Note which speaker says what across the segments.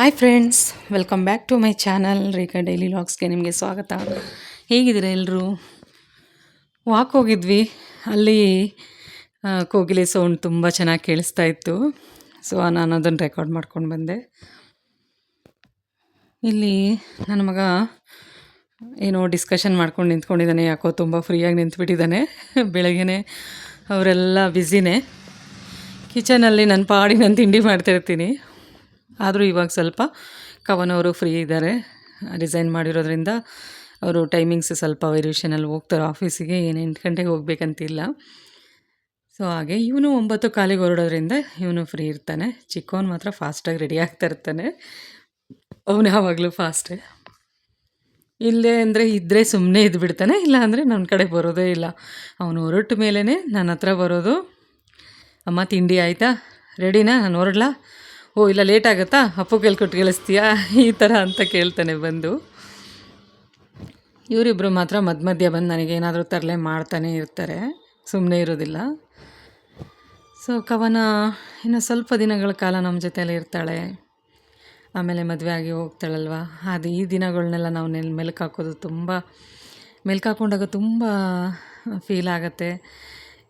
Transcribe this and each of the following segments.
Speaker 1: Hi friends, welcome back to my channel Rekha daily ವ್ಲಾಗ್ಸ್ಗೆ ನಿಮಗೆ ಸ್ವಾಗತ. ಹೇಗಿದ್ದೀರಾ ಎಲ್ಲರೂ? ವಾಕ್ ಹೋಗಿದ್ವಿ. ಅಲ್ಲಿ ಕೋಗಿಲೆ ಸೌಂಡ್ ತುಂಬ ಚೆನ್ನಾಗಿ ಕೇಳಿಸ್ತಾ ಇತ್ತು. ಸೊ ನಾನು ಅದನ್ನು ರೆಕಾರ್ಡ್ ಮಾಡ್ಕೊಂಡು ಬಂದೆ. ಇಲ್ಲಿ ನನ್ನ ಮಗ ಏನೋ ಡಿಸ್ಕಷನ್ ಮಾಡ್ಕೊಂಡು ನಿಂತ್ಕೊಂಡಿದ್ದಾನೆ. ಯಾಕೋ ತುಂಬ ಫ್ರೀಯಾಗಿ ನಿಂತ್ಬಿಟ್ಟಿದ್ದಾನೆ. ಬೆಳಗ್ಗೆ ಅವರೆಲ್ಲ ಬ್ಯುಸಿನೇ. ಕಿಚನಲ್ಲಿ ನನ್ನ ಪಾಡಿ ನಾನು ತಿಂಡಿ ಮಾಡ್ತಾಯಿರ್ತೀನಿ. ಆದರೂ ಇವಾಗ ಸ್ವಲ್ಪ ಕವನವರು ಫ್ರೀ ಇದ್ದಾರೆ. ರಿಸೈನ್ ಮಾಡಿರೋದ್ರಿಂದ ಅವರು ಟೈಮಿಂಗ್ಸ್ ಸ್ವಲ್ಪ ವೇರಿಯೇಷನಲ್ಲಿ ಹೋಗ್ತಾರೆ ಆಫೀಸಿಗೆ. 8 ಗಂಟೆಗೆ ಹೋಗ್ಬೇಕಂತಿಲ್ಲ. ಸೊ ಹಾಗೆ ಇವನು 9:15 ಹೊರಡೋದ್ರಿಂದ ಇವನು ಫ್ರೀ ಇರ್ತಾನೆ. ಚಿಕ್ಕವನು ಮಾತ್ರ ಫಾಸ್ಟಾಗಿ ರೆಡಿ ಆಗ್ತಾ ಇರ್ತಾನೆ. ಅವನು ಯಾವಾಗಲೂ ಫಾಸ್ಟೇ. ಇಲ್ಲೇ ಅಂದರೆ ಇದ್ದರೆ ಸುಮ್ಮನೆ ಇದ್ಬಿಡ್ತಾನೆ, ಇಲ್ಲ ಅಂದರೆ ನನ್ನ ಕಡೆ ಬರೋದೇ ಇಲ್ಲ. ಅವನು ಹೊರಟ ಮೇಲೇ ನನ್ನ ಹತ್ರ ಬರೋದು. ಅಮ್ಮ ತಿಂಡಿ ಆಯಿತಾ, ರೆಡಿನಾ, ನಾನು ಹೊರಡ್ಲಾ, ಓ ಇಲ್ಲ ಲೇಟ್ ಆಗುತ್ತಾ, ಅಪ್ಪು ಕೈಲಿ ಕೊಟ್ಟು ಕಳಿಸ್ತೀಯಾ, ಈ ಥರ ಅಂತ ಕೇಳ್ತಾನೆ ಬಂದು. ಇವರಿಬ್ಬರು ಮಾತ್ರ ಮಧ್ಯ ಬಂದು ನನಗೇನಾದರೂ ತರಲೆ ಮಾಡ್ತಾನೆ ಇರ್ತಾರೆ, ಸುಮ್ಮನೆ ಇರೋದಿಲ್ಲ. ಸೊ ಕವನ ಇನ್ನು ಸ್ವಲ್ಪ ದಿನಗಳ ಕಾಲ ನಮ್ಮ ಜೊತೆಯಲ್ಲಿ ಇರ್ತಾಳೆ. ಆಮೇಲೆ ಮದುವೆ ಆಗಿ ಹೋಗ್ತಾಳಲ್ವ, ಅದು ಈ ದಿನಗಳನ್ನೆಲ್ಲ ನಾವು ಮೆಲುಕು ಹಾಕ್ಕೊಂಡಾಗ ತುಂಬ ಫೀಲ್ ಆಗುತ್ತೆ.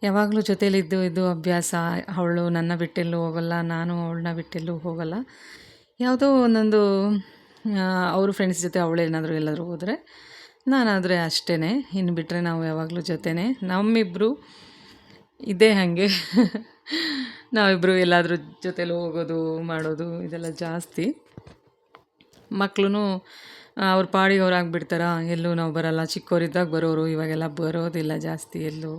Speaker 1: ಯಾವಾಗಲೂ ಜೊತೇಲಿದ್ದು ಅಭ್ಯಾಸ. ಅವಳು ನನ್ನ ಬಿಟ್ಟೆಲ್ಲೂ ಹೋಗಲ್ಲ, ನಾನು ಅವಳನ್ನ ಬಿಟ್ಟೆಲ್ಲೂ ಹೋಗಲ್ಲ. ಯಾವುದೋ ಒಂದೊಂದು ಅವ್ರ ಫ್ರೆಂಡ್ಸ್ ಜೊತೆ ಅವಳೇನಾದರೂ ಎಲ್ಲಾದರೂ ಹೋದರೆ, ನಾನಾದರೆ ಅಷ್ಟೇ. ಇನ್ನು ಬಿಟ್ಟರೆ ನಾವು ಯಾವಾಗಲೂ ಜೊತೆನೇ. ನಮ್ಮಿಬ್ಬರು ಇದೇ ಹಾಗೆ ನಾವಿಬ್ಬರು ಎಲ್ಲಾದರೂ ಜೊತೇಲಿ ಹೋಗೋದು ಮಾಡೋದು ಇದೆಲ್ಲ ಜಾಸ್ತಿ. ಮಕ್ಕಳು ಅವ್ರ ಪಾಡಿಗೆ ಅವ್ರು ಆಗಿಬಿಡ್ತಾರ, ಎಲ್ಲೂ ನಾವು ಬರೋಲ್ಲ. ಚಿಕ್ಕವರಿದ್ದಾಗ ಬರೋರು, ಇವಾಗೆಲ್ಲ ಬರೋದಿಲ್ಲ ಜಾಸ್ತಿ ಎಲ್ಲೂ.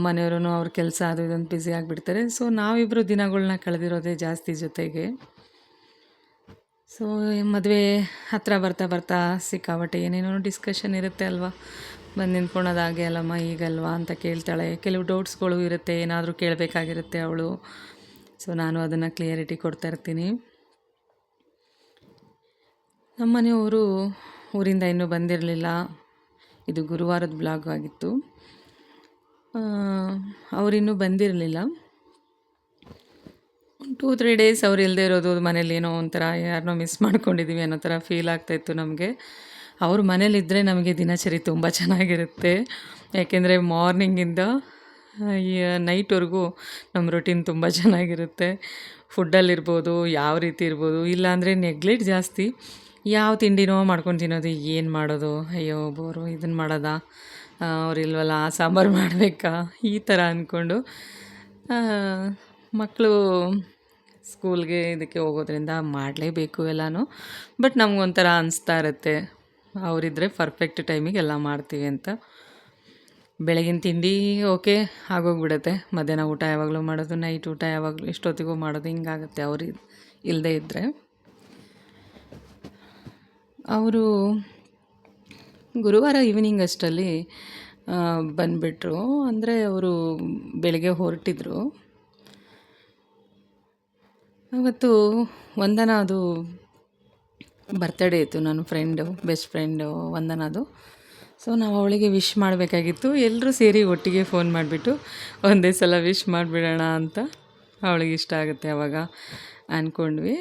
Speaker 1: ಮನೆಯವರು ಅವ್ರ ಕೆಲಸ ಅದು ಇದೊಂದು ಬ್ಯುಸಿ ಆಗಿಬಿಡ್ತಾರೆ. ಸೊ ನಾವಿಬ್ಬರು ದಿನಗಳನ್ನ ಕಳೆದಿರೋದೇ ಜಾಸ್ತಿ ಜೊತೆಗೆ. ಸೊ ಮದುವೆ ಹತ್ತಿರ ಬರ್ತಾ ಸಿಕ್ಕಾಬಟ್ಟೆ ಏನೇನೋ ಡಿಸ್ಕಷನ್ ಇರುತ್ತೆ ಅಲ್ವಾ. ಬಂದು ನಿಂತ್ಕೊಳೋದು ಹಾಗೆ ಅಲ್ಲಮ್ಮ ಈಗಲ್ವಾ ಅಂತ ಕೇಳ್ತಾಳೆ. ಕೆಲವು ಡೌಟ್ಸ್ಗಳು ಇರುತ್ತೆ, ಏನಾದರೂ ಕೇಳಬೇಕಾಗಿರುತ್ತೆ ಅವಳು. ಸೊ ನಾನು ಅದನ್ನು ಕ್ಲಿಯರಿಟಿ ಕೊಡ್ತಾಯಿರ್ತೀನಿ. ನಮ್ಮ ಮನೆಯವರು ಊರಿಂದ ಇನ್ನೂ ಬಂದಿರಲಿಲ್ಲ. ಇದು ಗುರುವಾರದ ಬ್ಲಾಗ್ ಆಗಿತ್ತು. ಅವರಿನ್ನೂ ಬಂದಿರಲಿಲ್ಲ. 2-3 ಡೇಸ್ ಅವ್ರು ಇಲ್ಲದೆ ಇರೋದು ಮನೇಲಿ ಏನೋ ಒಂಥರ ಯಾರನ್ನೋ ಮಿಸ್ ಮಾಡ್ಕೊಂಡಿದ್ದೀವಿ ಅನ್ನೋ ಥರ ಫೀಲ್ ಆಗ್ತಾಯಿತ್ತು ನಮಗೆ. ಅವ್ರ ಮನೇಲಿದ್ದರೆ ನಮಗೆ ದಿನಚರಿ ತುಂಬ ಚೆನ್ನಾಗಿರುತ್ತೆ. ಯಾಕೆಂದರೆ ಮಾರ್ನಿಂಗಿಂದ ನೈಟ್ವರೆಗೂ ನಮ್ಮ ರೊಟೀನ್ ತುಂಬ ಚೆನ್ನಾಗಿರುತ್ತೆ. ಫುಡ್ಡಲ್ಲಿರ್ಬೋದು, ಯಾವ ರೀತಿ ಇರ್ಬೋದು. ಇಲ್ಲಾಂದರೆ ನೆಗ್ಲೆಕ್ಟ್ ಜಾಸ್ತಿ. ಯಾವ ತಿಂಡಿನೋ ಮಾಡ್ಕೊಂಡು ತಿನ್ನೋದು, ಏನು ಮಾಡೋದು, ಅಯ್ಯೋ ಬೋರು, ಇದನ್ನು ಮಾಡೋದಾ, ಅವರಿಲ್ವಲ್ಲ ಸಾಂಬಾರು ಮಾಡಬೇಕಾ, ಈ ಥರ ಅಂದ್ಕೊಂಡು. ಮಕ್ಕಳು ಸ್ಕೂಲ್ಗೆ ಇದಕ್ಕೆ ಹೋಗೋದ್ರಿಂದ ಮಾಡಲೇಬೇಕು ಎಲ್ಲನೂ. ಬಟ್ ನಮಗೊಂಥರ ಅನಿಸ್ತಾ ಇರುತ್ತೆ, ಅವರಿದ್ದರೆ ಪರ್ಫೆಕ್ಟ್ ಟೈಮಿಗೆ ಎಲ್ಲ ಮಾಡ್ತೀವಿ ಅಂತ. ಬೆಳಗಿನ ತಿಂಡಿ ಓಕೆ ಆಗೋಗ್ಬಿಡುತ್ತೆ. ಮಧ್ಯಾಹ್ನ ಊಟ ಯಾವಾಗಲೂ ಮಾಡೋದು, ನೈಟ್ ಊಟ ಯಾವಾಗಲೂ ಎಷ್ಟೊತ್ತಿಗೂ ಮಾಡೋದು, ಹಿಂಗಾಗುತ್ತೆ ಅವರು ಇಲ್ಲದೇ ಇದ್ದರೆ. ಅವರು ಗುರುವಾರ ಈವ್ನಿಂಗ್ ಅಷ್ಟರಲ್ಲಿ ಬಂದುಬಿಟ್ರು. ಅಂದರೆ ಅವರು ಬೆಳಗ್ಗೆ ಹೊರಟಿದ್ರು. ಅವತ್ತು ವಂದನ ಅದು ಬರ್ತಡೇ ಇತ್ತು, ನನ್ನ ಫ್ರೆಂಡು, ಬೆಸ್ಟ್ ಫ್ರೆಂಡು ವಂದನದು. ಸೊ ನಾವು ಅವಳಿಗೆ ವಿಶ್ ಮಾಡಬೇಕಾಗಿತ್ತು. ಎಲ್ಲರೂ ಸೇರಿ ಒಟ್ಟಿಗೆ ಫೋನ್ ಮಾಡಿಬಿಟ್ಟು ಒಂದೇ ಸಲ ವಿಶ್ ಮಾಡಿಬಿಡೋಣ ಅಂತ, ಅವಳಿಗೆ ಇಷ್ಟ ಆಗುತ್ತೆ ಅವಾಗ ಅಂದ್ಕೊಂಡ್ವಿ.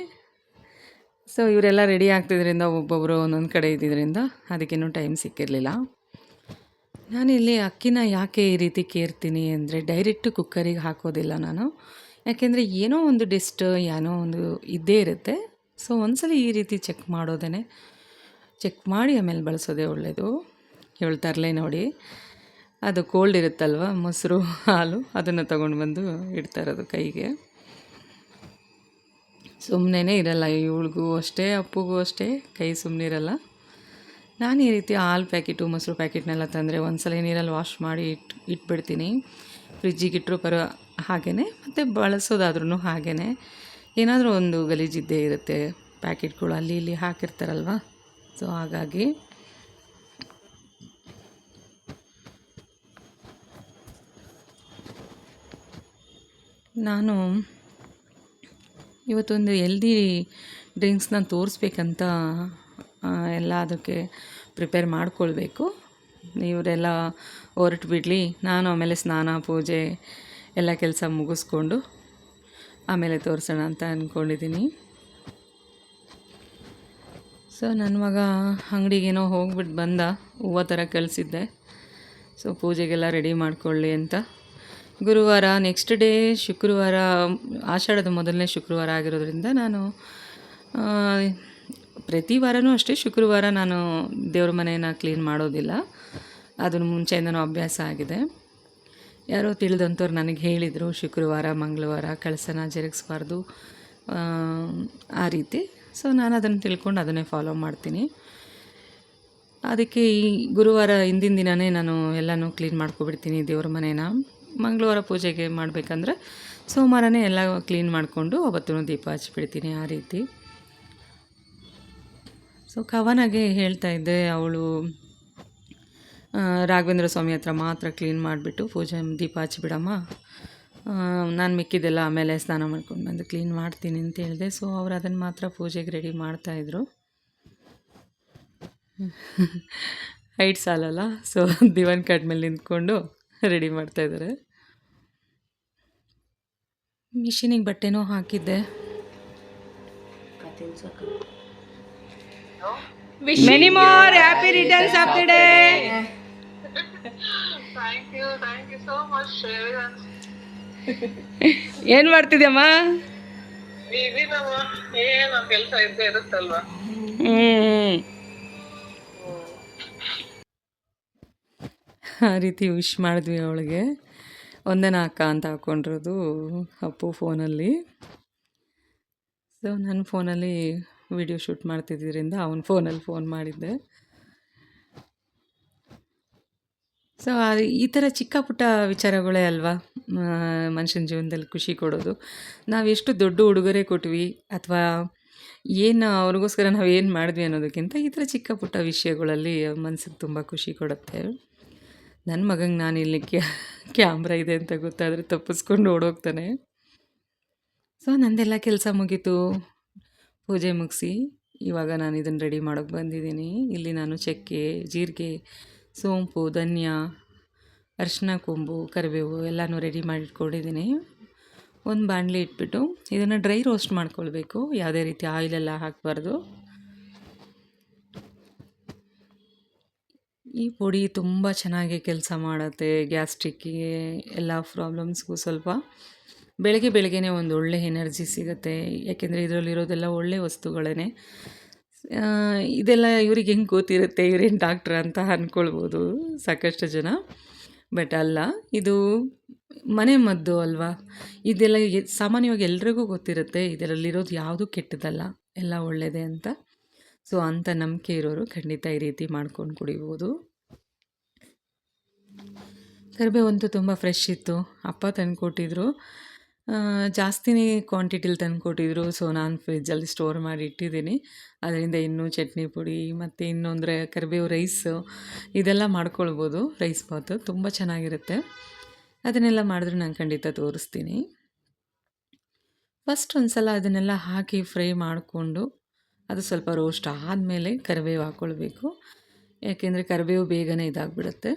Speaker 1: ಸೊ ಇವರೆಲ್ಲ ರೆಡಿ ಆಗ್ತಿದ್ರಿಂದ ಒಬ್ಬೊಬ್ಬರು ಒಂದೊಂದು ಕಡೆ ಇದ್ದಿದ್ದರಿಂದ ಅದಕ್ಕೇನೂ ಟೈಮ್ ಸಿಕ್ಕಿರಲಿಲ್ಲ. ನಾನಿಲ್ಲಿ ಅಕ್ಕಿನ ಯಾಕೆ ಈ ರೀತಿ ಕೇರ್ತೀನಿ ಅಂದರೆ, ಡೈರೆಕ್ಟು ಕುಕ್ಕರಿಗೆ ಹಾಕೋದಿಲ್ಲ ನಾನು. ಯಾಕೆಂದರೆ ಏನೋ ಒಂದು ಡಿಸ್ಟ್ ಏನೋ ಒಂದು ಇದ್ದೇ ಇರುತ್ತೆ. ಸೊ ಒಂದ್ಸಲ ಈ ರೀತಿ ಚೆಕ್ ಮಾಡೋದೇ, ಚೆಕ್ ಮಾಡಿ ಆಮೇಲೆ ಬಳಸೋದೇ ಒಳ್ಳೆಯದು. ಇವಳು ತರಲೆ ನೋಡಿ, ಅದು ಕೋಲ್ಡ್ ಇರುತ್ತಲ್ವ, ಮೊಸರು ಹಾಲು ಅದನ್ನು ತೊಗೊಂಡು ಬಂದು ಇಡ್ತಾ ಇರೋದು ಕೈಗೆ. ಸುಮ್ಮನೆ ಇರಲ್ಲ ಇವಳಿಗೂ ಅಷ್ಟೇ, ಅಪ್ಪುಗೂ ಅಷ್ಟೇ, ಕೈ ಸುಮ್ಮನೆ ಇರಲ್ಲ. ನಾನು ಈ ರೀತಿ ಹಾಲು ಪ್ಯಾಕೆಟು ಮೊಸರು ಪ್ಯಾಕೆಟ್ನೆಲ್ಲ ತಂದರೆ ಒಂದ್ಸಲ ನೀರಲ್ಲಿ ವಾಶ್ ಮಾಡಿ ಇಟ್ಬಿಡ್ತೀನಿ. ಫ್ರಿಜ್ಜಿಗೆ ಇಟ್ಟರು ಹಾಗೇ, ಮತ್ತು ಬಳಸೋದಾದ್ರೂ ಹಾಗೇ. ಏನಾದರೂ ಒಂದು ಗಲೀಜಿದ್ದೇ ಇರುತ್ತೆ, ಪ್ಯಾಕೆಟ್ಗಳು ಅಲ್ಲಿ ಇಲ್ಲಿ ಹಾಕಿರ್ತಾರಲ್ವ. ಸೊ ಹಾಗಾಗಿ ನಾನು ಇವತ್ತೊಂದು ಹೆಲ್ದಿ ಡ್ರಿಂಕ್ಸ್ನ ತೋರಿಸ್ಬೇಕಂತ ಎಲ್ಲ ಅದಕ್ಕೆ ಪ್ರಿಪೇರ್ ಮಾಡ್ಕೊಳ್ಬೇಕು. ಇವರೆಲ್ಲ ಹೊರಟು ಬಿಡಲಿ, ನಾನು ಆಮೇಲೆ ಸ್ನಾನ ಪೂಜೆ ಎಲ್ಲ ಕೆಲಸ ಮುಗಿಸ್ಕೊಂಡು ಆಮೇಲೆ ತೋರಿಸೋಣ ಅಂತ ಅಂದ್ಕೊಂಡಿದ್ದೀನಿ. ಸೊ ನನ್ನ ಮಗ ಅಂಗಡಿಗೇನೋ ಹೋಗ್ಬಿಟ್ಟು ಬಂದ, ಹೂವು ಥರ ಕಳಿಸಿದ್ದೆ. ಸೊ ಪೂಜೆಗೆಲ್ಲ ರೆಡಿ ಮಾಡ್ಕೊಳ್ಳಿ ಅಂತ. ಗುರುವಾರ ನೆಕ್ಸ್ಟ್ ಡೇ ಶುಕ್ರವಾರ, ಆಷಾಢದ ಮೊದಲನೇ ಶುಕ್ರವಾರ ಆಗಿರೋದ್ರಿಂದ ನಾನು ಪ್ರತಿ ವಾರವೂ ಅಷ್ಟೇ ಶುಕ್ರವಾರ ನಾನು ದೇವ್ರ ಮನೆಯನ್ನು ಕ್ಲೀನ್ ಮಾಡೋದಿಲ್ಲ. ಅದನ್ನು ಮುಂಚೆಯಿಂದನೂ ಅಭ್ಯಾಸ ಆಗಿದೆ. ಯಾರೋ ತಿಳಿದಂಥವ್ರು ನನಗೆ ಹೇಳಿದರು, ಶುಕ್ರವಾರ ಮಂಗಳವಾರ ಕಳಸನ ಜರುಗಿಸ್ಬಾರ್ದು ಆ ರೀತಿ. ಸೊ ನಾನು ಅದನ್ನು ತಿಳ್ಕೊಂಡು ಅದನ್ನೇ ಫಾಲೋ ಮಾಡ್ತೀನಿ. ಅದಕ್ಕೆ ಈ ಗುರುವಾರ ಹಿಂದಿನ ದಿನವೇ ನಾನು ಎಲ್ಲನೂ ಕ್ಲೀನ್ ಮಾಡ್ಕೊಬಿಡ್ತೀನಿ ದೇವ್ರ ಮನೇನ. ಮಂಗಳವಾರ ಪೂಜೆಗೆ ಮಾಡಬೇಕಂದ್ರೆ ಸೋಮವಾರನೇ ಎಲ್ಲ ಕ್ಲೀನ್ ಮಾಡಿಕೊಂಡು ಅವತ್ತೂ ದೀಪ ಹಚ್ಚಿಬಿಡ್ತೀನಿ ಆ ರೀತಿ. ಸೊ ಕವನಗೆ ಹೇಳ್ತಾ ಇದ್ದೆ, ಅವಳು ರಾಘವೇಂದ್ರ ಸ್ವಾಮಿ ಹತ್ರ ಮಾತ್ರ ಕ್ಲೀನ್ ಮಾಡಿಬಿಟ್ಟು ಪೂಜೆ ದೀಪ ಹಚ್ಚಿಬಿಡಮ್ಮ, ನಾನು ಮಿಕ್ಕಿದ್ದೆಲ್ಲ ಆಮೇಲೆ ಸ್ನಾನ ಮಾಡ್ಕೊಂಡು ಬಂದು ಕ್ಲೀನ್ ಮಾಡ್ತೀನಿ ಅಂತ ಹೇಳಿದೆ. ಸೊ ಅವ್ರು ಅದನ್ನು ಮಾತ್ರ ಪೂಜೆಗೆ ರೆಡಿ ಮಾಡ್ತಾಯಿದ್ರು. ಹೈಟ್ ಸಾಲಲ್ಲ, ಸೊ ದಿವಾನ್ ಕಾಟ್ ಮೇಲೆ ನಿಂತ್ಕೊಂಡು ರೆಡಿ ಮಾಡ್ತಾಯಿದ್ದಾರೆ. ಮಿಷಿನಿಗೆ ಬಟ್ಟೆನೂ ಹಾಕಿದ್ದೆ.
Speaker 2: Many more happy returns of the day.
Speaker 3: Thank you so much, everyone.
Speaker 2: ಏನು ಮಾಡ್ತಿದ್ಯಮ್ಮ?
Speaker 3: ಇದೀನಮ್ಮ, ಏನು ಕೆಲಸ ಇದ್ದೇ ಇರುತ್ತಲ್ವಾ.
Speaker 1: ಆ ರೀತಿ ವಿಶ್ ಮಾಡಿದ್ವಿ ಅವಳಿಗೆ. ಒಂದೇನ ಅಕ್ಕ ಅಂತ ಹಾಕ್ಕೊಂಡಿರೋದು ಅಪ್ಪು ಫೋನಲ್ಲಿ. ಸೊ ನನ್ನ ಫೋನಲ್ಲಿ ವಿಡಿಯೋ ಶೂಟ್ ಮಾಡ್ತಿದ್ದರಿಂದ ಅವನ ಫೋನಲ್ಲಿ ಫೋನ್ ಮಾಡಿದ್ದೆ. ಸೊ ಈ ಥರ ಚಿಕ್ಕ ಪುಟ್ಟ ವಿಚಾರಗಳೇ ಅಲ್ವಾ ಮನುಷ್ಯನ ಜೀವನದಲ್ಲಿ ಖುಷಿ ಕೊಡೋದು. ನಾವು ಎಷ್ಟು ದೊಡ್ಡ ಉಡುಗೊರೆ ಕೊಟ್ವಿ ಅಥವಾ ಏನು ಅವ್ರಿಗೋಸ್ಕರ ನಾವು ಏನು ಮಾಡಿದ್ವಿ ಅನ್ನೋದಕ್ಕಿಂತ ಈ ಥರ ಚಿಕ್ಕ ಪುಟ್ಟ ವಿಷಯಗಳಲ್ಲಿ ಮನಸ್ಸಿಗೆ ತುಂಬ ಖುಷಿ ಕೊಡುತ್ತೆ. ನನ್ನ ಮಗಂಗೆ ನಾನು ಇಲ್ಲಿ ಕ್ಯಾಮ್ರಾ ಇದೆ ಅಂತ ಗೊತ್ತಾದರೆ ತಪ್ಪಿಸ್ಕೊಂಡು ಓಡೋಗ್ತಾನೆ. ಸೊ ನಂದೆಲ್ಲ ಕೆಲಸ ಮುಗೀತು, ಪೂಜೆ ಮುಗಿಸಿ ಇವಾಗ ನಾನು ಇದನ್ನು ರೆಡಿ ಮಾಡೋಕ್ಕೆ ಬಂದಿದ್ದೀನಿ. ಇಲ್ಲಿ ನಾನು ಚಕ್ಕೆ, ಜೀರಿಗೆ, ಸೋಂಪು, ಧನ್ಯ, ಅರಿಶಿನ ಕೊಂಬು, ಕರಿಬೇವು ಎಲ್ಲನೂ ರೆಡಿ ಮಾಡಿಟ್ಕೊಂಡಿದ್ದೀನಿ. ಒಂದು ಬಾಣಲಿ ಇಟ್ಬಿಟ್ಟು ಇದನ್ನು ಡ್ರೈ ರೋಸ್ಟ್ ಮಾಡ್ಕೊಳ್ಬೇಕು, ಯಾವುದೇ ರೀತಿ ಆಯಿಲೆಲ್ಲ ಹಾಕಬಾರ್ದು. ಈ ಪುಡಿ ತುಂಬ ಚೆನ್ನಾಗಿ ಕೆಲಸ ಮಾಡುತ್ತೆ. ಗ್ಯಾಸ್ಟ್ರಿಕ್ಕಿಗೆ ಎಲ್ಲ ಪ್ರಾಬ್ಲಮ್ಸ್ಗೂ ಸ್ವಲ್ಪ ಬೆಳಗ್ಗೆನೇ ಒಂದು ಒಳ್ಳೆ ಎನರ್ಜಿ ಸಿಗುತ್ತೆ. ಯಾಕೆಂದರೆ ಇದರಲ್ಲಿರೋದೆಲ್ಲ ಒಳ್ಳೆ ವಸ್ತುಗಳೇ. ಇದೆಲ್ಲ ಇವ್ರಿಗೆ ಹೆಂಗೆ ಗೊತ್ತಿರುತ್ತೆ, ಇವರೇನು ಡಾಕ್ಟ್ರ ಅಂತ ಅಂದ್ಕೊಳ್ಬೋದು ಸಾಕಷ್ಟು ಜನ. ಬಟ್ ಅಲ್ಲ, ಇದು ಮನೆ ಮದ್ದು ಅಲ್ವಾ. ಇದೆಲ್ಲ ಸಾಮಾನ್ಯವಾಗಿ ಎಲ್ರಿಗೂ ಗೊತ್ತಿರುತ್ತೆ, ಇದರಲ್ಲಿರೋದು ಯಾವುದೂ ಕೆಟ್ಟದಲ್ಲ, ಎಲ್ಲ ಒಳ್ಳೆಯದೇ ಅಂತ. ಸೊ ಅಂಥ ನಂಬಿಕೆ ಇರೋರು ಖಂಡಿತ ಈ ರೀತಿ ಮಾಡ್ಕೊಂಡು ಕುಡಿಬೋದು. ಕರಿಬೇವಂತೂ ತುಂಬ ಫ್ರೆಶ್ ಇತ್ತು, ಅಪ್ಪ ತಂದುಕೊಟ್ಟಿದ್ರು. ಜಾಸ್ತಿನೇ ಕ್ವಾಂಟಿಟಿಲಿ ತಂದುಕೊಟ್ಟಿದ್ರು. ಸೊ ನಾನು ಫ್ರಿಜ್ಜಲ್ಲಿ ಸ್ಟೋರ್ ಮಾಡಿ ಇಟ್ಟಿದ್ದೀನಿ. ಅದರಿಂದ ಇನ್ನೂ ಚಟ್ನಿ ಪುಡಿ ಮತ್ತು ಇನ್ನೊಂದರೆ ಕರಿಬೇವು ರೈಸು ಇದೆಲ್ಲ ಮಾಡ್ಕೊಳ್ಬೋದು. ರೈಸ್ ಬಾತು ತುಂಬ ಚೆನ್ನಾಗಿರುತ್ತೆ. ಅದನ್ನೆಲ್ಲ ಮಾಡಿದ್ರೆ ನಾನು ಖಂಡಿತ ತೋರಿಸ್ತೀನಿ. ಫಸ್ಟ್ ಒಂದು ಸಲ ಅದನ್ನೆಲ್ಲ ಹಾಕಿ ಫ್ರೈ ಮಾಡಿಕೊಂಡು ಅದು ಸ್ವಲ್ಪ ರೋಸ್ಟ್ ಆದಮೇಲೆ ಕರಿಬೇವು ಹಾಕ್ಕೊಳ್ಬೇಕು. ಯಾಕೆಂದರೆ ಕರಿಬೇವು ಬೇಗನೆ ಇದಾಗಿಬಿಡುತ್ತೆ.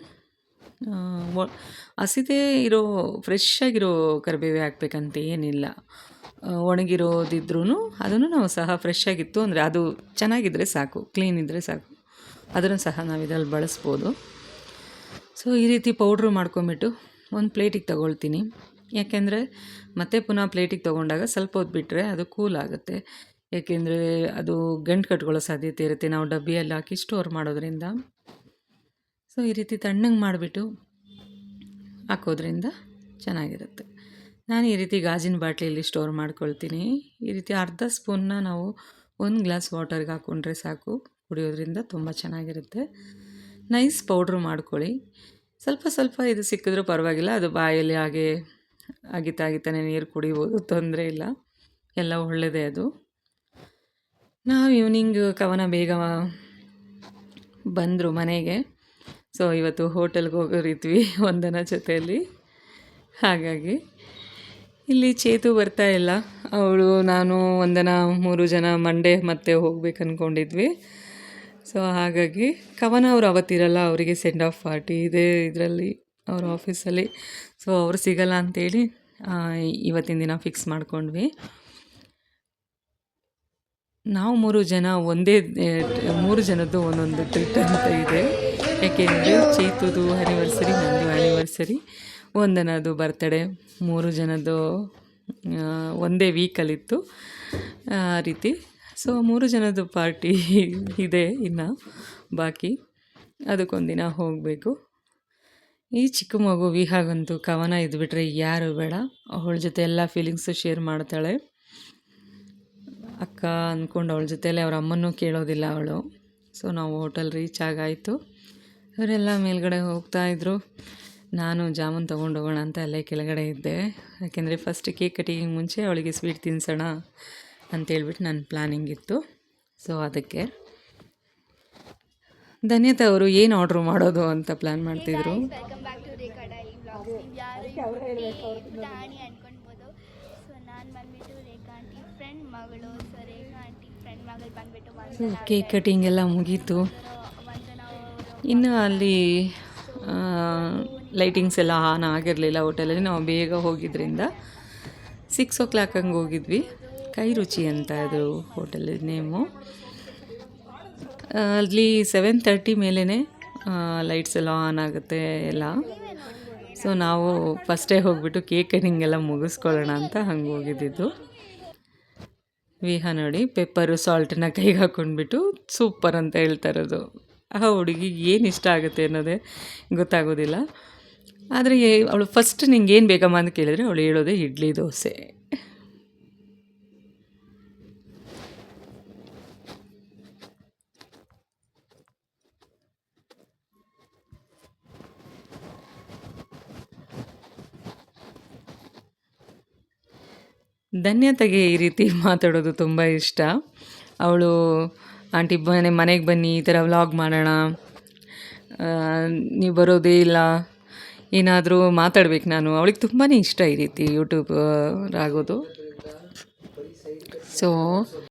Speaker 1: ಹಸಿದೇ ಇರೋ ಫ್ರೆಶ್ ಆಗಿರೋ ಕರಿಬೇವು ಹಾಕ್ಬೇಕಂತ ಏನಿಲ್ಲ. ಒಣಗಿರೋದಿದ್ರೂ ಅದನ್ನು ನಾವು ಸಹ ಫ್ರೆಶ್ ಆಗಿತ್ತು ಅಂದರೆ ಅದು ಚೆನ್ನಾಗಿದ್ದರೆ ಸಾಕು, ಕ್ಲೀನ್ ಇದ್ದರೆ ಸಾಕು, ಅದನ್ನು ಸಹ ನಾವು ಇದರಲ್ಲಿ ಬಳಸ್ಬೋದು. ಸೊ ಈ ರೀತಿ ಪೌಡ್ರು ಮಾಡ್ಕೊಂಬಿಟ್ಟು ಒಂದು ಪ್ಲೇಟಿಗೆ ತಗೊಳ್ತೀನಿ. ಯಾಕೆಂದರೆ ಮತ್ತೆ ಪುನಃ ಪ್ಲೇಟಿಗೆ ತೊಗೊಂಡಾಗ ಸ್ವಲ್ಪ ಹೊತ್ತು ಬಿಟ್ಟರೆ ಅದು ಕೂಲ್ ಆಗುತ್ತೆ. ಏಕೆಂದರೆ ಅದು ಗಂಟು ಕಟ್ಕೊಳ್ಳೋ ಸಾಧ್ಯತೆ ಇರುತ್ತೆ ನಾವು ಡಬ್ಬಿಯಲ್ಲಿ ಹಾಕಿ ಸ್ಟೋರ್ ಮಾಡೋದ್ರಿಂದ. ಸೊ ಈ ರೀತಿ ತಣ್ಣಗೆ ಮಾಡಿಬಿಟ್ಟು ಹಾಕೋದ್ರಿಂದ ಚೆನ್ನಾಗಿರುತ್ತೆ. ನಾನು ಈ ರೀತಿ ಗಾಜಿನ ಬಾಟ್ಲಿಯಲ್ಲಿ ಸ್ಟೋರ್ ಮಾಡ್ಕೊಳ್ತೀನಿ. ಈ ರೀತಿ ಅರ್ಧ ಸ್ಪೂನ್ನ ನಾವು 1 ಗ್ಲಾಸ್ ವಾಟರ್ಗೆ ಹಾಕ್ಕೊಂಡ್ರೆ ಸಾಕು, ಕುಡಿಯೋದ್ರಿಂದ ತುಂಬ ಚೆನ್ನಾಗಿರುತ್ತೆ. ನೈಸ್ ಪೌಡ್ರು ಮಾಡ್ಕೊಳ್ಳಿ. ಸ್ವಲ್ಪ ಇದು ಸಿಕ್ಕಿದ್ರೂ ಪರವಾಗಿಲ್ಲ, ಅದು ಬಾಯಲ್ಲಿ ಹಾಗೆ ಅಗಿತಾನೆ ನೀರು ಕುಡಿಬೋದು, ತೊಂದರೆ ಇಲ್ಲ, ಎಲ್ಲ ಒಳ್ಳೆಯದೇ ಅದು. ನಾವು ಈವ್ನಿಂಗ್ ಕವನ ಬೇಗ ಬಂದರು ಮನೆಗೆ. ಸೊ ಇವತ್ತು ಹೋಟೆಲ್ಗೆ ಹೋಗೋರಿದ್ವಿ ವಂದನ ಜೊತೆಯಲ್ಲಿ. ಹಾಗಾಗಿ ಇಲ್ಲಿ ಚೇತು ಬರ್ತಾ ಇಲ್ಲ, ಅವಳು ನಾನು ವಂದನ 3 ಜನ ಮಂಡೇ ಮತ್ತೆ ಹೋಗ್ಬೇಕು ಅಂದ್ಕೊಂಡಿದ್ವಿ. ಸೊ ಹಾಗಾಗಿ ಕವನ ಅವ್ರು ಅವತ್ತಿರಲ್ಲ, ಅವರಿಗೆ ಸೆಂಡ್ ಆಫ್ ಪಾರ್ಟಿ ಇದೆ ಇದರಲ್ಲಿ ಅವ್ರ ಆಫೀಸಲ್ಲಿ. ಸೊ ಅವ್ರು ಸಿಗಲ್ಲ ಅಂಥೇಳಿ ಇವತ್ತಿನ ದಿನ ಫಿಕ್ಸ್ ಮಾಡ್ಕೊಂಡ್ವಿ. ನಾವು 3 ಜನ ಒಂದೇ 3 ಜನದ್ದು ಒಂದೊಂದು ಟ್ರೀಟ್ ಅಂತ ಇದೆ. ಯಾಕೆಂದರೆ ಚೈತುದು ಆ್ಯನಿವರ್ಸರಿ, ನಂದು ಆ್ಯನಿವರ್ಸರಿ, ವಂದನದು ಬರ್ತಡೇ, 3 ಜನದ್ದು ಒಂದೇ ವೀಕಲ್ಲಿತ್ತು ಆ ರೀತಿ. ಸೊ 3 ಜನದ್ದು ಪಾರ್ಟಿ ಇದೆ ಇನ್ನು ಬಾಕಿ, ಅದಕ್ಕೊಂದಿನ ಹೋಗಬೇಕು. ಈ ಚಿಕ್ಕ ಮಗು ವಿಹಾಗಂತೂ ಕವನ ಇದ್ಬಿಟ್ರೆ ಯಾರು ಬೇಡ, ಅವಳ ಜೊತೆ ಎಲ್ಲ ಫೀಲಿಂಗ್ಸು ಶೇರ್ ಮಾಡ್ತಾಳೆ. ಅಕ್ಕ ಅಂದ್ಕೊಂಡು ಅವಳ ಜೊತೆಯಲ್ಲೇ ಅವ್ರ ಅಮ್ಮನೂ ಕೇಳೋದಿಲ್ಲ ಅವಳು. ಸೊ ನಾವು ಹೋಟೆಲ್ ರೀಚ್ ಆಗಾಯಿತು. ಅವರೆಲ್ಲ ಮೇಲ್ಗಡೆ ಹೋಗ್ತಾಯಿದ್ರು. ನಾನು ಜಾಮೂನ್ ತೊಗೊಂಡು ಹೋಗೋಣ ಅಂತ ಅಲ್ಲೇ ಕೆಳಗಡೆ ಇದ್ದೆ. ಯಾಕೆಂದರೆ ಫಸ್ಟ್ ಕೇಕ್ ಕಟಿಂಗ್ ಮುಂಚೆ ಅವಳಿಗೆ ಸ್ವೀಟ್ ತಿನ್ಸೋಣ ಅಂತೇಳ್ಬಿಟ್ಟು ನನ್ನ ಪ್ಲ್ಯಾನಿಂಗ್ ಇತ್ತು. ಸೊ ಅದಕ್ಕೆ ಧನ್ಯತಾ ಅವರು ಏನು ಆರ್ಡ್ರ್ ಮಾಡೋದು ಅಂತ ಪ್ಲ್ಯಾನ್ ಮಾಡ್ತಿದ್ರು.
Speaker 4: Welcome back to Rekha daily vlogs. ನೀವು ಯಾರು ಪುಟಾಣಿ ಅನ್ಕೊಳ್ಬೋದು. ಸೊ ನಾನು ಬಂದುಬಿಟ್ಟು ರೇಖಾ ಆಂಟಿ ಫ್ರೆಂಡ್ ಮಗಳು. ಸೊ ರೇಖಾ ಆಂಟಿ ಫ್ರೆಂಡ್ ಮಗಳು ಬಂದುಬಿಟ್ಟು
Speaker 1: ಕೇಕ್ ಕಟಿಂಗ್ ಎಲ್ಲ ಮುಗೀತು.
Speaker 4: ವಂದನಾ ಅವರು
Speaker 1: ಇನ್ನು ಅಲ್ಲಿ ಲೈಟಿಂಗ್ಸ್ ಎಲ್ಲ ಆನ್ ಆಗಿರಲಿಲ್ಲ ಹೋಟೆಲಲ್ಲಿ. ನಾವು ಬೇಗ ಹೋಗಿದ್ದರಿಂದ 6 o'clock ಹಂಗೆ ಹೋಗಿದ್ವಿ. ಕೈ ರುಚಿ ಅಂತ ಅದು ಹೋಟೆಲ್ ನೇಮು. ಅಲ್ಲಿ 7:30 ಮೇಲೇ ಲೈಟ್ಸ್ ಎಲ್ಲ ಆನ್ ಆಗುತ್ತೆ ಎಲ್ಲ. ಸೊ ನಾವು ಫಸ್ಟೇ ಹೋಗ್ಬಿಟ್ಟು ಕೇಕ್ ಕಟಿಂಗ್ ಎಲ್ಲ ಮುಗಿಸ್ಕೊಳ್ಳೋಣ ಅಂತ ಹಂಗೆ ಹೋಗಿದ್ದಿದ್ದು. ವಿಹಾ ನೋಡಿ ಪೆಪ್ಪರು ಸಾಲ್ಟನ್ನ ಕೈಗೆ ಹಾಕ್ಕೊಂಡ್ಬಿಟ್ಟು ಸೂಪರ್ ಅಂತ ಹೇಳ್ತಾ ಇರೋದು. ಆ ಹುಡುಗಿಗೆ ಏನು ಇಷ್ಟ ಆಗುತ್ತೆ ಅನ್ನೋದೇ ಗೊತ್ತಾಗೋದಿಲ್ಲ. ಆದರೆ ಅವಳು ಫಸ್ಟ್ ನಿಂಗೆ ಏನು ಬೇಕಮ್ಮ ಅಂತ ಕೇಳಿದರೆ ಅವಳು ಹೇಳೋದೇ ಇಡ್ಲಿ ದೋಸೆ. ಧನ್ಯತೆಗೆ ಈ ರೀತಿ ಮಾತಾಡೋದು ತುಂಬ ಇಷ್ಟ. ಅವಳು ಆಂಟಿ ಮನೆಗೆ ಬನ್ನಿ, ಈ ಥರ ವ್ಲಾಗ್ ಮಾಡೋಣ, ನೀವು ಬರೋದೇ ಇಲ್ಲ, ಏನಾದರೂ ಮಾತಾಡ್ಬೇಕು ನಾನು. ಅವಳಿಗೆ ತುಂಬಾ ಇಷ್ಟ ಈ ರೀತಿ ಯೂಟ್ಯೂಬರ್ ಆಗೋದು. ಸೊ